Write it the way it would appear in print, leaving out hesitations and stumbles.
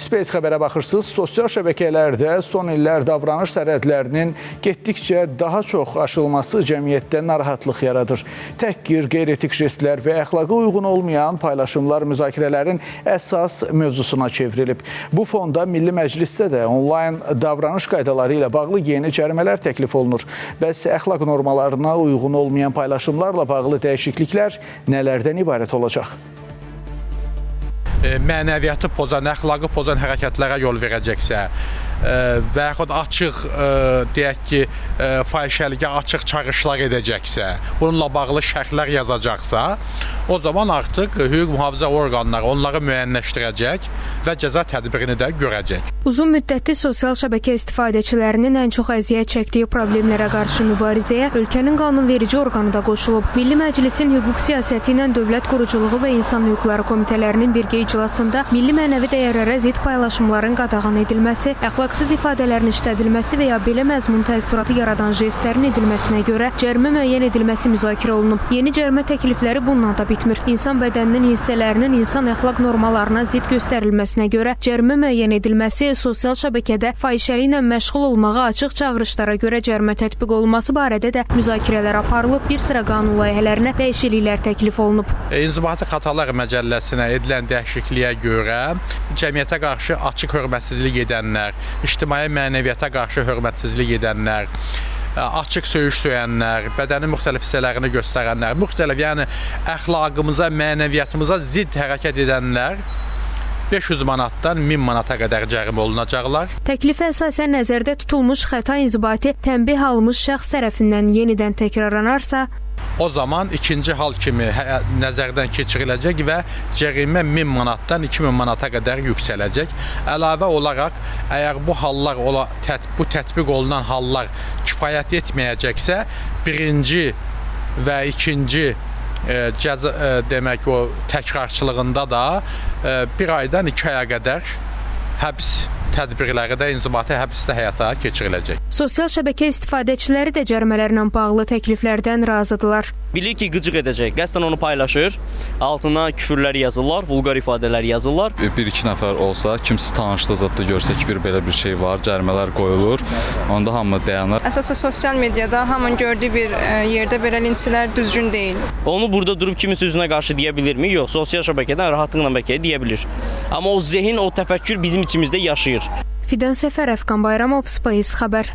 Space xəbərə baxırsınız. Sosial şəbəkələrdə son illər davranış sərhədlərinin getdikcə daha çox aşılması cəmiyyətdə narahatlıq yaradır. Təhqir, qeyri-etik jestlər və əxlaqa uyğun olmayan paylaşımlar müzakirələrin əsas mövzusuna çevrilib. Bu fonda Milli Məclisdə də onlayn davranış qaydaları ilə bağlı yeni cərimələr təklif olunur. Bəs əxlaq normalarına uyğun olmayan paylaşımlarla bağlı dəyişikliklər nələrdən ibarət olacaq? Mənəviyyatı pozan, əxlaqı pozan hərəkətlərə yol verəcəksə və yaxud açıq, deyək ki, fahişəliyə açıq çağırışlar edəcəksə, bununla bağlı şərhlər yazacaqsa, o zaman artıq hüquq mühafizə orqanları onları müəyyənləşdirəcək və cəza tədbirini də görəcək. Uzun müddətli sosial şəbəkə istifadəçilərinin ən çox əziyyət çəkdiyi problemlərə qarşı mübarizəyə ölkənin qanunverici orqanı da qoşulub. Milli Məclisin hüquq siyasəti ilə Dövlət Quruculuğu və İnsan Hüquqları Komitələrinin birgə iclasında milli mənəvi dəyərlərə zidd paylaşımların qadağan edilməsi, əxlaqsız ifadələrin işlədilməsi və ya belə məzmun təəssüratı yaradan jestlərin edilməsinə görə cərimə müəyyən edilməsi müzakirə olunub. Yeni cərimə təklifləri bununla da bitmir. İnsan bədəninin hissələrinin insan əxlaq normalarına zidd göstərilməsinə görə cərimə müəyyən edilməsi, sosial şəbəkədə fahişəliklə məşğul olmağa açıq çağırışlara görə cərimə tətbiq olunması barədə də müzakirələr aparılıb, bir sıra qanun layihələrinə dəyişikliklər təklif olunub. İnzibati xətalar məcəlləsinə edilən dəyişikliyə görə cəmiyyətə qarşı açıq hörmətsizlik edənlər, ictimai mənəviyyata qarşı hörmətsizlik edənlər, açıq söyüş söyənlər, bədənin müxtəlif hissələrini göstərənlər, müxtəlif, yəni əxlaqımıza, mənəviyyatımıza zidd hərəkət edənlər 500 manatdan 1000 manata qədər cərimə olunacaqlar. Təklifə əsasən nəzərdə tutulmuş xəta inzibati tənbih almış şəxs tərəfindən yenidən təkrarlanarsa, o zaman ikinci hal kimi nəzərdən keçiriləcək və cərimə 1000 manatdan 2000 manata qədər yüksələcək. Əlavə olaraq, əgər bu hallar, bu tətbiq olunan hallar kifayət etməyəcəksə, birinci və ikinci cəza, demək o təkrarçılığında da 1 aydan 2 aya qədər həbs tədbirləri də inzibati həbsdə həyata keçiriləcək. Sosial şəbəkə istifadəçiləri də cərimələrlə bağlı təkliflərdən razıdırlar. Bilir ki, qıcıq edəcək, qəsdən onu paylaşır, altına küfürlər yazırlar, vulqar ifadələr yazırlar. 1-2 nəfər olsa, kimsə tanışdığı zətdə görsə ki, belə bir şey var, cərimələr qoyulur, onda hamı dayanır. Əsasən sosial mediada hamının gördüyü bir yerdə belə linçlər düzgün deyil. Onu burada durub kiminsə üzünə qarşı deyə bilirmi? Yox, sosial şəbəkədən rahatlıqla bəlkə deyə bilir. Amma o zehin, o təfəkkür bizim içimizdə yaşayır. Fidan Səfərov, Qan Bayramov, Space xəbər.